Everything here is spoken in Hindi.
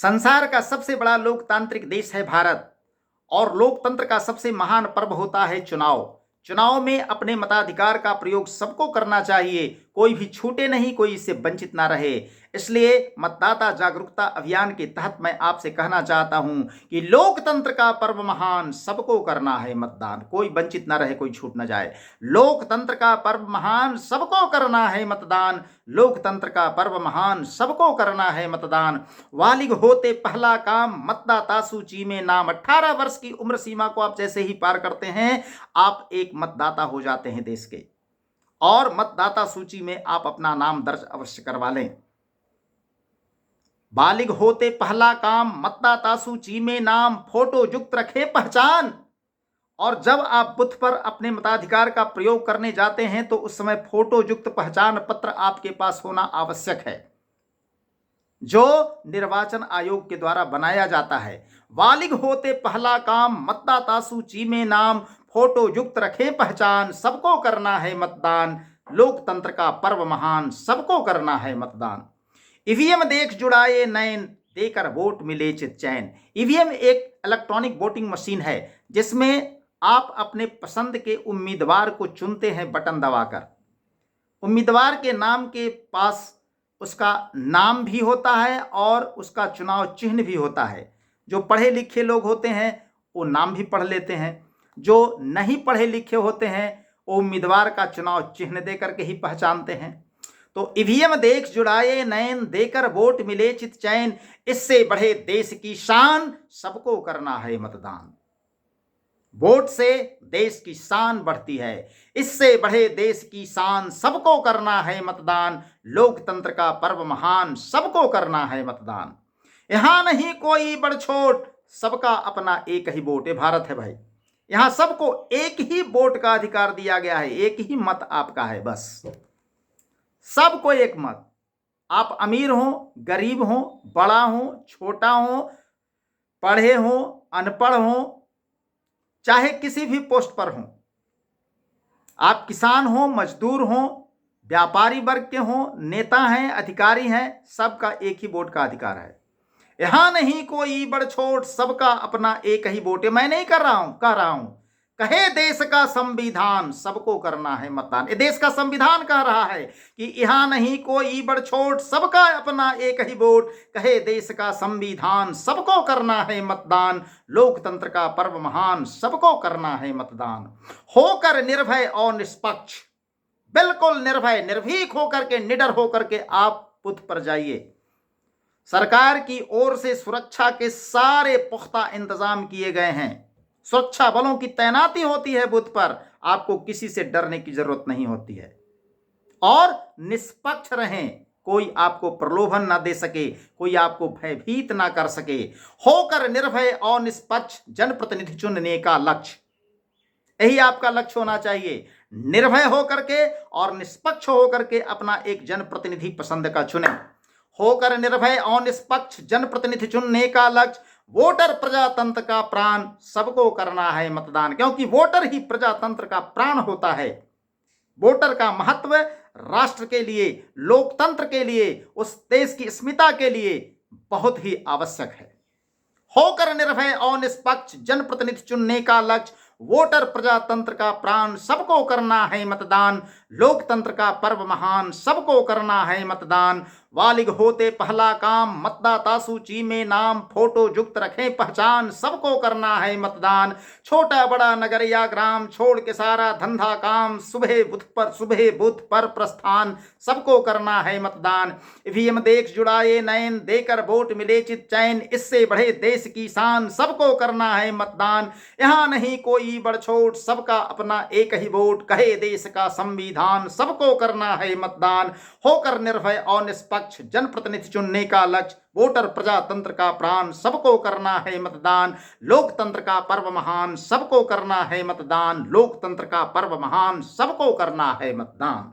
संसार का सबसे बड़ा लोकतांत्रिक देश है भारत और लोकतंत्र का सबसे महान पर्व होता है चुनाव। चुनाव में अपने मताधिकार का प्रयोग सबको करना चाहिए, कोई भी छूटे नहीं, कोई इससे वंचित ना रहे। इसलिए मतदाता जागरूकता अभियान के तहत मैं आपसे कहना चाहता हूं कि लोकतंत्र का पर्व महान, सबको करना है मतदान, कोई वंचित ना रहे, कोई छूट ना जाए। लोकतंत्र का पर्व महान, सबको करना है मतदान। लोकतंत्र का पर्व महान, सबको करना है मतदान। बालिग होते पहला काम, मतदाता सूची में नाम। 18 वर्ष की उम्र सीमा को आप जैसे ही पार करते हैं, आप एक मतदाता हो जाते हैं देश के, और मतदाता सूची में आप अपना नाम दर्ज अवश्य करवा लें। बालिग होते पहला काम, मतदाता सूची में नाम, फोटो युक्त रखे पहचान। और जब आप बूथ पर अपने मताधिकार का प्रयोग करने जाते हैं तो उस समय फोटो युक्त पहचान पत्र आपके पास होना आवश्यक है, जो निर्वाचन आयोग के द्वारा बनाया जाता है। बालिग होते पहला काम, मतदाता सूची में नाम, फोटो युक्त रखें पहचान। सबको करना है मतदान, लोकतंत्र का पर्व महान, सबको करना है मतदान। ईवीएम देख जुड़ाए नैन, देकर वोट मिले चित चैन। ईवीएम एक इलेक्ट्रॉनिक वोटिंग मशीन है जिसमें आप अपने पसंद के उम्मीदवार को चुनते हैं बटन दबाकर। उम्मीदवार के नाम के पास उसका नाम भी होता है और उसका चुनाव चिन्ह भी होता है। जो पढ़े लिखे लोग होते हैं वो नाम भी पढ़ लेते हैं, जो नहीं पढ़े लिखे होते हैं वो उम्मीदवार का चुनाव चिन्ह दे करके ही पहचानते हैं। तो ईवीएम देख जुड़ाए नैन, देकर वोट मिले चित चैन। इससे बढ़े देश की शान, सबको करना है मतदान। वोट से देश की शान बढ़ती है, इससे बढ़े देश की शान, सबको करना है मतदान। लोकतंत्र का पर्व महान, सबको करना है मतदान। यहां नहीं कोई बड़ छोट, सबका अपना एक ही वोट। ये भारत है भाई, यहां सबको एक ही वोट का अधिकार दिया गया है, एक ही मत आपका है, बस सबको एक मत। आप अमीर हो, गरीब हो, बड़ा हो, छोटा हो, पढ़े हो, अनपढ़ हो, चाहे किसी भी पोस्ट पर हो, आप किसान हो, मजदूर हो, व्यापारी वर्ग के हो, नेता हैं, अधिकारी हैं, सबका एक ही वोट का अधिकार है। यहां नहीं कोई बड़ छोट, सबका अपना एक ही वोट है। मैं नहीं कह रहा हूं, कहे देश का संविधान, सबको करना है मतदान। ये देश का संविधान कह रहा है कि यहां नहीं कोई बड़ छोट, सबका अपना एक ही वोट। कहे देश का संविधान, सबको करना है मतदान। लोकतंत्र का पर्व महान, सबको करना है मतदान। होकर निर्भय और निष्पक्ष, बिल्कुल निर्भय, निर्भीक होकर के, निडर होकर के आप बूथ पर जाइए। सरकार की ओर से सुरक्षा के सारे पुख्ता इंतजाम किए गए हैं। सुरक्षा बलों की तैनाती होती है बूथ पर, आपको किसी से डरने की जरूरत नहीं होती है। और निष्पक्ष रहें, कोई आपको प्रलोभन ना दे सके, कोई आपको भयभीत ना कर सके। होकर निर्भय और निष्पक्ष जनप्रतिनिधि चुनने का लक्ष्य, यही आपका लक्ष्य होना चाहिए। निर्भय होकर के और निष्पक्ष होकर के अपना एक जनप्रतिनिधि पसंद का चुने। होकर निर्भय और निष्पक्ष जनप्रतिनिधि चुनने का लक्ष्य, वोटर प्रजातंत्र का प्राण, सबको करना है मतदान। क्योंकि वोटर ही प्रजातंत्र का प्राण होता है। वोटर का महत्व राष्ट्र के लिए, लोकतंत्र के लिए, उस देश की अस्मिता के लिए बहुत ही आवश्यक है। होकर निर्भय और निष्पक्ष जनप्रतिनिधि चुनने का लक्ष्य, वोटर प्रजातंत्र का प्राण, सबको करना है मतदान। लोकतंत्र का पर्व महान, सबको करना है मतदान। बालिग होते पहला काम, मतदाता सूची में नाम, फोटो युक्त रखें पहचान। सबको करना है मतदान। छोटा बड़ा नगर या ग्राम, छोड़ के सारा धंधा काम, सुबह बूथ पर प्रस्थान, सबको करना है मतदान। ईवीएम देख जुड़ाए नैन, देकर वोट मिले चित चैन। इससे बढ़े देश की शान, सबको करना है मतदान। यहां नहीं कोई बड़ छोट, सबका अपना एक ही वोट। कहे देश का संविधान, सबको करना है मतदान। होकर निर्भय और निष्पक्ष जनप्रतिनिधि चुनने का लक्ष्य, वोटर प्रजातंत्र का प्राण, सबको करना है मतदान। लोकतंत्र का पर्व महान, सबको करना है मतदान। लोकतंत्र का पर्व महान, सबको करना है मतदान।